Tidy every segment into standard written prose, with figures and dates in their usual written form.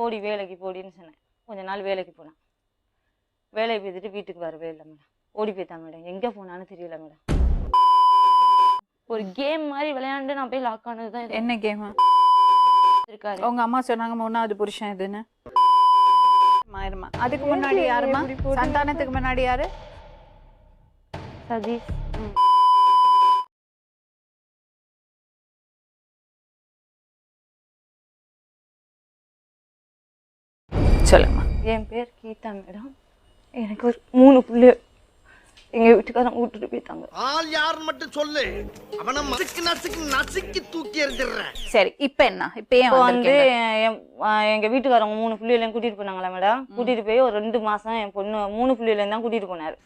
போடி வேலைக்கு போடின்னு சொன்னேன். கொஞ்ச நாள் வேலைக்கு போனேன். வேலையை போய்த்துட்டு வீட்டுக்கு வரவே இல்லை மேடம். ஓடி போய்த்தான் மேடம். எங்கே போனான்னு தெரியல மேடம். ஒரு கேம் மாதிரி விளையாண்டு நான் போய் லாக் ஆனது தான். என்ன கேம் இருக்காரு உங்க அம்மா சொன்னாங்க 3வது புருஷன் இதுன்னு. மாயர்மா அதுக்கு முன்னாடி யாருமா? சந்தானத்துக்கு முன்னாடி யாரு? சதீஷ். சொல்லுமா. என் பேர் கீதா மேடம். எனக்கு ஒரு 3 பிள்ளை எங்க வீட்டுக்காரங்க விட்டுட்டு போயிட்டாங்க. ஆள் யாருன்னு மட்டும் சொல்லு. அவனை நசுக்கு நசுக்கு நசுக்கி தூக்கி எறிஞ்சிடுறேன். சரி இப்ப என்ன? இப்ப ஏன் வந்து எங்க வீட்டுக்காரங்க 3 பிள்ளைகளையும் கூட்டிட்டு போனாங்களா மேடம். கூட்டிட்டு போய் ஒரு 2 மாசம் என் பொண்ணு 3 பிள்ளைகளையும் தான் கூட்டிட்டு போனாரு.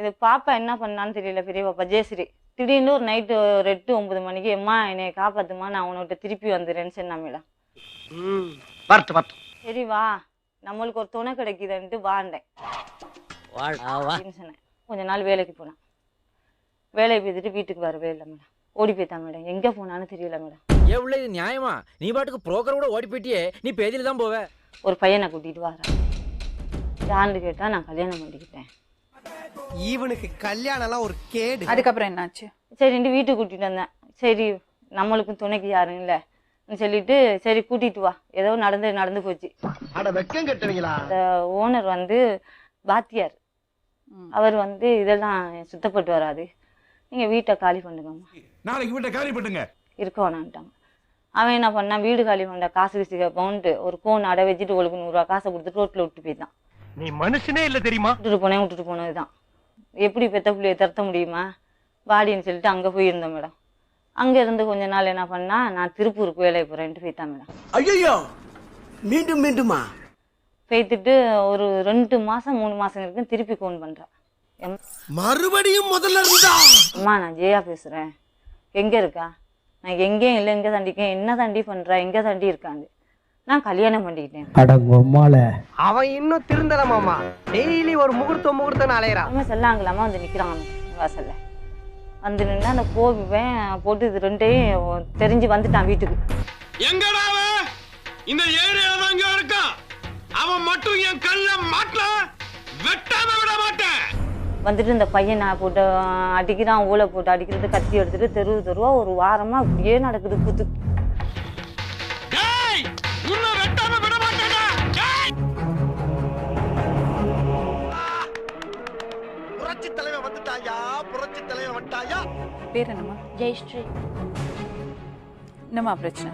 இது பாப்பா என்ன பண்ணான்னு தெரியல. பெரிய பாப்பா ஜெயஸ்ரீ திடீர்னு ஒரு நைட்டு 8-9 மணிக்கு அம்மா என்னை காப்பாத்துமா, நான் உன்கிட்ட திருப்பி வந்துடுறேன்னு சொன்னா மேடம். சரி வா, நம்மளுக்கு ஒரு துணை கிடைக்குதுன்ட்டு வாண்டேன் சொன்னேன். கொஞ்ச நாள் வேலைக்கு போனேன். வேலையை போய்த்துட்டு வீட்டுக்கு வரவே இல்லை மேடம். ஓடி போய்த்தான் மேடம். எங்கே போனான்னு தெரியல மேடம். எவ்வளோ இது நியாயமா? நீ பாட்டுக்கு புரோக்கர் கூட ஓடி போயிட்டியே, நீ பேதியில தான் போவ. ஒரு பையனை கூட்டிட்டு வரேன். யாருன்னு கேட்டா நான் கல்யாணம் பண்ணிக்கிட்டேன். இவனுக்கு கல்யாணம்லாம் ஒரு கேடு. அதுக்கப்புறம் என்னாச்சு? சரின்ட்டு வீட்டுக்கு கூட்டிட்டு வந்தேன். சரி நம்மளுக்கும் துணைக்கு யாரும் இல்லை சொல்லிட்டு சரி கூட்டிட்டு வா. ஏதோ நடந்து போச்சு. அந்த ஓனர் வந்து பாத்தியார். அவர் வந்து இதெல்லாம் சுத்தப்பட்டு வராது, நீங்க வீட்டை காலி பண்ணுங்கம்மா, நாளைக்கு வீட்டை காலி பண்ணுங்க இருக்க வேணான்ட்டாங்க. அவன் என்ன பண்ணா, வீடு காலி பண்ண காசு கேட்போன்ட்டு ஒரு கோன் அடை வச்சுட்டு உங்களுக்கு 100 ரூபா காசை கொடுத்துட்டு ரோட்ல விட்டு போயிட்டான். நீ மனுஷனே இல்ல தெரியுமா? விட்டுட்டு போனதுதான். எப்படி பெத்த பிள்ளைய தரத்த முடியுமா வாடின்னு சொல்லிட்டு அங்க போயிருந்தோம் மேடம். அங்க இருந்து கொஞ்ச நாள் என்ன பண்ணா, நான் திருப்பூருக்கு வேலைக்கு போறேன்ட்டு போய்த்தான் மேடம். ஐயோ மீண்டும் மீண்டுமா? பேத்துட்டு ஒரு 2 மாசம் 3 மாசம் இருக்கு. திருப்பி ஃபோன் பண்றேன். மறுபடியும் முதல்ல இருந்தா, அம்மா நான் ஜெயா பேசுறேன், எங்க இருக்கா? நான் எங்கேயும் இல்லை, எங்க தாண்டிக்கேன், என்ன தாண்டி பண்ற, எங்க தாண்டி இருக்காங்க? நான் கல்யாணம் பண்ணிக்கிட்டேன். அவன் இன்னும் திருந்தலமாமா. டெய்லி ஒரு முகூர்த்தம் அலையறான். செல்லாங்களாமா வந்து நிக்கிறாங்க வாசல்ல. வந்து நின்று அந்த கோவிவன் போட்டு இது 2ஐயும் தெரிஞ்சு வந்துட்டான் வீட்டுக்கு. எங்கடா இந்த ஏரியால தான் இங்க இருக்கா. அவன் மட்டும் என் கல்ல மாட்டல, வெட்டாம விட மாட்டேன். வந்துட்டு இந்த பையனை போட்டு அடிக்கிறான். ஊழ போட்டு அடிக்கிறது, கத்தி எடுத்துட்டு தெருவா ஒரு வாரமா அப்படியே நடக்குது கூத்து. வெட்டாம விட மாட்டேன். புரட்சி தலைவன் வந்துட்டாயா, புரட்சி தலைவன் வந்துட்டாயா. பேர் என்னம்மா? ஜெயஸ்ரீ. என்னம்மா பிரச்சனை?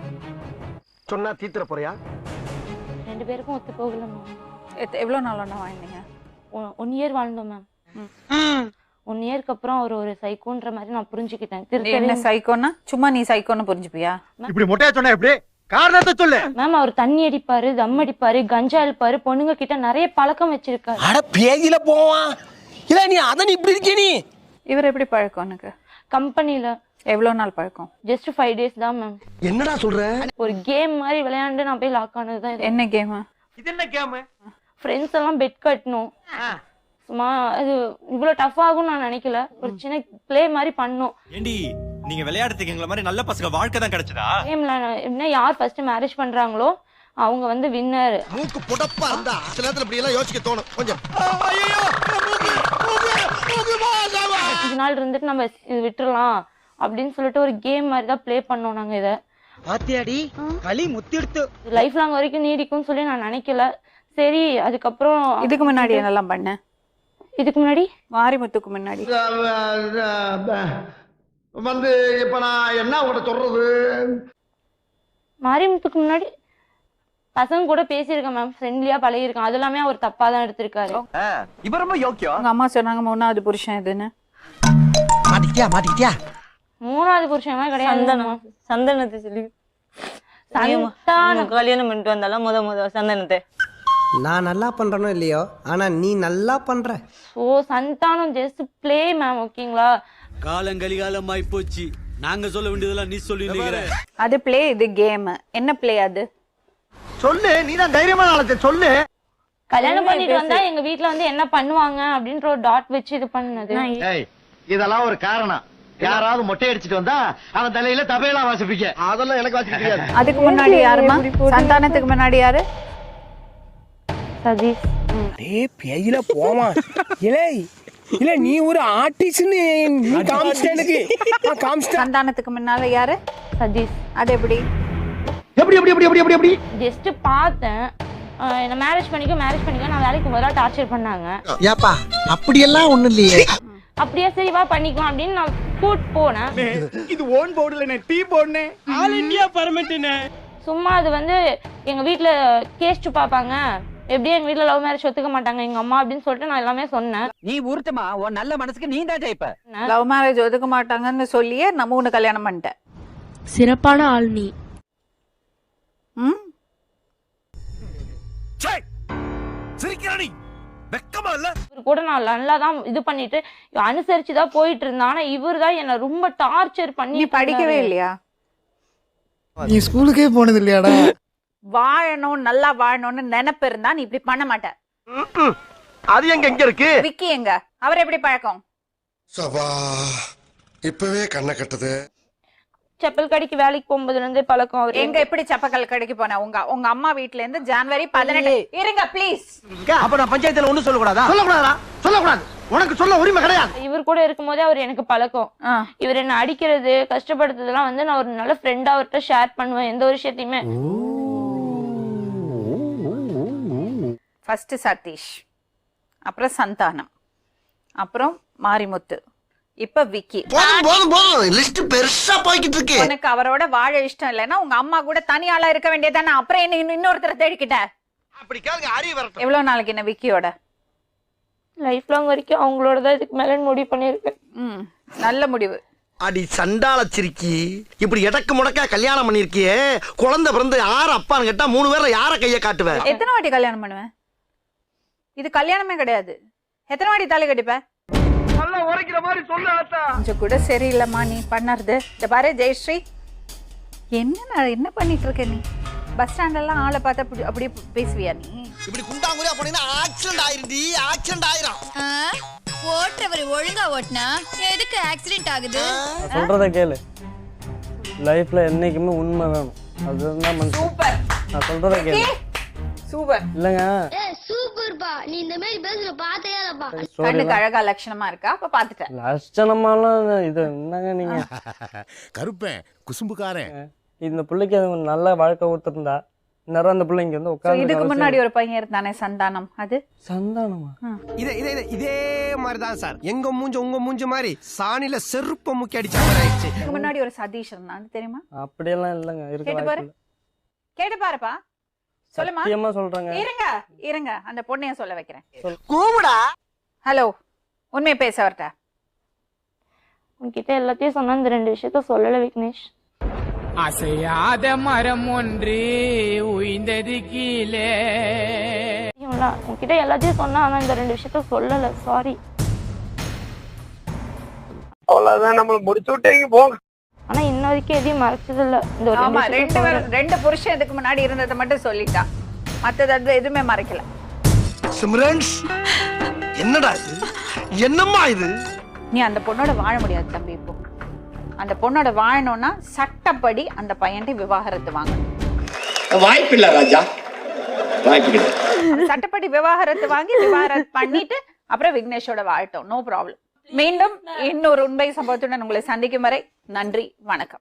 சொன்னா தீத்துற போறியா? 2 பேருக்கும் ஒத்து போகல மேம். எவ்வளவு நாள் ஒண்ணா வாழ்ந்தீங்க? 1 இயர் வாழ்ந்தோம் மேம். 1 இயருக்கு அப்புறம் ஒரு சைக்கோன்ற மாதிரி நான் புரிஞ்சுக்கிட்டேன். என்ன சைக்கோன்னா? சும்மா நீ சைக்கோன்னு புரிஞ்சுப்பியா? இப்படி மொட்டையா சொன்னா எப்படி? காரணத்தை சொல்லு மேம். அவர் தண்ணி அடிப்பாரு, தம் அடிப்பாரு, கஞ்சா அடிப்பாரு, பொண்ணுங்க கிட்ட நிறைய பழக்கம் வச்சிருக்காரு. அட பேதியில போவான். இல்ல நீ அதான் இப்படி இருக்கே. நீ இவர் எப்படி பழக்கம் உனக்கு? கம்பெனில. எவ்வளவு நாள் பழக்கம்? ஜஸ்ட் 5 டேஸ் தான் மேம். என்னடா சொல்ற? ஒரு கேம் மாதிரி விளையாண்டு நான் போய் லாக் ஆனது தான். என்ன கேம்? இது என்ன கேம்? ஃப்ரெண்ட்ஸ் எல்லாம் பெட் கட்டணும். சும்மா அது இவ்வளவு டஃப் ஆகும் நான் நினைக்கல. ஒரு சின்ன பிளே மாதிரி பண்ணோம். ஏண்டி நீங்க விளையாடுறதுக்கு எங்களை மாதிரி நல்ல பசங்க வாழ்க்கை தான் கிடைச்சதா? கேம்ல என்ன யார் ஃபர்ஸ்ட் மேரேஜ் பண்றாங்களோ அவங்க வந்து வின்னர். மூக்கு புடப்பா இருந்தா சில நேரத்துல இப்படி எல்லாம் யோசிக்க தோணும் கொஞ்சம். 5 நாள் இருந்துட்டு நம்ம இது விட்டுறலாம் அப்படின்னு சொல்லிட்டு ஒரு கேம் மாதிரி தான் ப்ளே பண்ணோம் நாங்க. இதை பாத்தியாடி களி முத்திடுத்து லைஃப் லாங் வரைக்கும் நீடிக்கும்னு சொல்லி நான் நினைக்கல. சரி அதுக்கப்புறம் இதுக்கு முன்னாடி என்னெல்லாம் பண்ண? இதுக்கு முன்னாடி மாரிமுத்துக்கு முன்னாடி வந்து இப்ப நான் என்ன உங்கள்ட்ட சொல்றது? மாரிமுத்துக்கு முன்னாடி பசங்க கூட பேசியிருக்கேன் மேம். ஃப்ரெண்ட்லியா பழகிருக்கேன். அது எல்லாமே அவர் தப்பா தான் எடுத்திருக்காரு. இவ ரொம்ப யோக்கியம். உங்க அம்மா சொன்னாங்க 3வது புருஷன் இதுன்னு. மாட்டிக்கிட்டியா? 3வது புருஷன் கிடையாது. சந்தனத்தை சொல்லி சந்தானம் கல்யாணம் பண்ணிட்டு வந்தாலும் முத சந்தனத்தை. நான் நல்லா பண்றனோ இல்லையோ, ஆனா நீ நல்லா பண்ற. ஓ சந்தானம் ஜஸ்ட் ப்ளே மேம். ஓகேங்களா? காலங்கலிகாலமாய் போச்சு. நாங்க சொல்ல வேண்டியதெல்லாம் நீ சொல்லி. அது ப்ளே, இது கேம். என்ன ப்ளே அது? சொல்லு, நீ தான் தைரியமான ஆளு, சொல்லு. கல்யாணம் பண்ணிட்டு வந்தா எங்க வீட்ல வந்து என்ன பண்ணுவாங்க அப்படின்ற ஒரு டாட் வச்சு இது பண்ணது. இதெல்லாம் ஒரு காரணம். யாராவது மொட்டை அடிச்சிட்டு வந்தா அவன் தலையில தபையெல்லாம் வாசிப்பீங்க. அதெல்லாம் எனக்கு வாசிக்க தெரியாது. அதுக்கு முன்னாடி யாருமா? சந்தானத்துக்கு முன்னாடி யாரு? சதீஷ். ஏய் பேயில போமா. இல்ல நீ ஒரு ஆர்டிஸ்ட்னு நீ காமிஸ்டனுக்கு காமிஸ்ட. சந்தானத்துக்கு முன்னால யாரு? சதீஷ். அது எப்படி? எப்படி ஜஸ்ட் பார்த்தேன், என்ன மேரேஜ் பண்ணிக்க நான் வேலைக்கு முதல்ல டார்ச்சர் பண்ணாங்க. ஏப்பா அப்படியெல்லாம் ஒண்ணும் இல்லையே. அப்படியே சரி வா பண்ணிக்கலாம் அப்படின்னு நான் கூட்டு போனேன். இது ஓன் போர்டுல டீ போடுனே ஆல் இந்தியா பர்மிட்னே. சும்மா அது வந்து எங்க வீட்ல கேஸ்ட் பாப்பாங்க, எப்படியும் எங்க வீட்ல லவ் மேரேஜ் ஒத்துக்க மாட்டாங்க எங்க அம்மா அப்படின்னு சொல்லிட்டு நான் எல்லாமே சொன்னேன். நீ உருட்டுமா, உன் நல்ல மனசுக்கு நீ தான் ஜெயிப்ப. லவ் மேரேஜ் ஒதுக்க மாட்டாங்கன்னு சொல்லியே நம்ம உன்னை கல்யாணம் பண்ணிட்டேன். சிறப்பான ஆள் நீ. ம், சிரிக்கிறானி வெக்கமா இல்ல? இவர் கூட நான் நல்லா தான் இது பண்ணிட்டு அனுசரிச்சு தான் போயிட்டு இருந்தேன். ஆனா இவர் தான் என்ன ரொம்ப டார்ச்சர் பண்ணி. நீ படிக்கவே இல்லையா? நீ ஸ்கூலுக்கே போனது இல்லையாடா? வாழணும், நல்லா வாழணும்னு நினைப்பு இருந்தா நீ இப்படி பண்ண மாட்ட. அது எங்க இருக்கு? விக்கி எங்க? அவர் எப்படி பழக்கம்? சபா இப்பவே கண்ணை கட்டுது. செப்பல் கடைக்கு வேலைக்கு போகும்போதுல இருந்து பழக்கம். அவர் எங்க எப்படி செப்பக்கல் கடைக்கு போன? உங்க அம்மா வீட்ல இருந்து ஜனவரி 18. இருங்க ப்ளீஸ். அப்ப நான் பஞ்சாயத்துல ஒண்ணும் சொல்லக்கூடாதா? சொல்லக்கூடாது. உனக்கு சொல்ல உரிமை கிடையாது. இவர் கூட இருக்கும்போதே அவர் எனக்கு பழக்கம். இவர் என்ன அடிக்கிறது, கஷ்டப்படுத்துறதுலாம் வந்து நான் ஒரு நல்ல ஃப்ரெண்டா அவர்கிட்ட ஷேர் பண்ணுவேன் எந்த ஒரு விஷயத்தையுமே. ஃபர்ஸ்ட் சதீஷ், அப்புறம் சந்தானம், அப்புறம் மாரிமுத்து, இப்ப விக்கி. போதும் லிஸ்ட் பெருசா போய்கிட்டு இருக்கு. உனக்கு அவரோட வாழ இஷ்டம் இல்லைன்னா உங்க அம்மா கூட தனியாளா இருக்க வேண்டியதானே? அப்புறம் என்ன இன்னொருத்தரை தேடிக்கிட்ட? அப்படி கேளுங்க, அறிவு வரட்டும். எவ்வளவு நாளைக்கு என்ன விக்கியோட? லைஃப் லாங் வரைக்கும் அவங்களோட தான் இதுக்கு மேல முடிவு பண்ணிருக்கேன். நல்ல முடிவு. அடி சண்டால சிரிக்கி, இப்படி எடக்கு முடக்கா கல்யாணம் பண்ணிருக்கியே, குழந்தை பிறந்து யார அப்பான்னு கேட்டா 3 பேர்ல யார கைய காட்டுவேன்? எத்தனை வாட்டி கல்யாணம் பண்ணுவேன்? இது கல்யாணமே கிடையாது. எத்தனை வாட்டி தாலி கட்டிப்ப? நல்லா உரைக்கிற மாதிரி சொல்லு ஆத்தா. கொஞ்சம் கூட சரியில்லைம்மா நீ பண்ணறது. இந்த பாரு ஜெயஸ்ரீ, என்ன பண்ணிட்டு இருக்க நீ? பஸ் ஸ்டாண்டெல்லாம் ஆளை பார்த்தா அப்படியே பேசுவியா நீ? இப்படி குண்டாங்குறியா போனீங்கன்னா ஆக்சிடென்ட் ஆயிருந்தி, ஆக்சிடென்ட் ஆயிரும். ஓட்டுறவர் ஒழுங்கா ஓட்டினா எதுக்கு ஆக்சிடென்ட் ஆகுது? சொல்றத கேளு. லைஃப்ல என்னைக்குமே உண்மை வேணும். அதுதான் சூப்பர். நான் சொல்றத கேளு. சூப்பர். இல்லங்க சூப்பர்பா, நீ இந்த மாதிரி பேசுற பாத்தையாலப்பா. கண்ணுக்கு அழகா லட்சணமா இருக்கா? அப்ப பாத்துட்டேன். லட்சணமாலாம் இது என்னங்க நீங்க? கருப்பேன் குசும்புக்காரன். இந்த பிள்ளைக்கு அது நல்ல வாழ்க்கை ஊத்துருந்தா நேரம் அந்த பிள்ளைங்க வந்து உட்கார்ந்து. இதுக்கு முன்னாடி ஒரு பையன் இருந்தானே சந்தானம், அது சந்தானமா? இதே மாதிரிதான் சார். எங்க மூஞ்ச உங்க மூஞ்ச மாதிரி சாணில செருப்ப முக்கி அடிச்ச மாதிரி ஆயிடுச்சு. இதுக்கு முன்னாடி ஒரு சதீஷ் இருந்தான், அது தெரியுமா? அப்படியெல்லாம் இல்லங்க. கேட்டு பாரு, கேட்டு பாருப்பா. சொல்லுமா. சத்தியமா சொல்றேங்க. இருங்க அந்த பொண்ணைய சொல்ல வைக்கிறேன். கூவுடா. ஹலோ, உண்மையை பேச வரட்ட. உன்கிட்ட எல்லாத்தையும் சொன்னா இந்த 2 விஷயத்த சொல்லல விக்னேஷ். அசையாத மரம் ஒன்று உயிர்ந்தது கீழே. உன்கிட்ட எல்லாத்தையும் சொன்னா ஆனா இந்த 2 விஷயத்த சொல்லல. சாரி. அவ்வளவுதான், நம்மள முடிச்சு விட்டீங்க போங்க. ஆனா இன்ன வரைக்கும் எதையும் மறைச்சது இல்ல. இந்த ஒரு ஆமா, 2 புருஷன் இதுக்கு முன்னாடி இருந்ததை மட்டும் சொல்லிட்டா. மத்தது எதுவுமே மறைக்கல. சிம்ரன்ஸ், என்னடா இது? என்னம்மா இது? நீ அந்த பொண்ணோட வாழ முடியாது தம்பி. இப்போ அந்த பொண்ணோட வாழணும்னா சட்டப்படி அந்த பையன்ட்ட விவாகரத்து வாங்கணும். வாய்ப்பில்ல ராஜா, வாய்ப்பு. சட்டப்படி விவாகரத்து வாங்கி விவாகரத்து பண்ணிட்டு அப்புறம் விக்னேஷோட வாழட்டும். No problem. மீண்டும் இன்னொரு உண்மை சம்பவத்துடன் உங்களை சந்திக்கும் வரை நன்றி, வணக்கம்.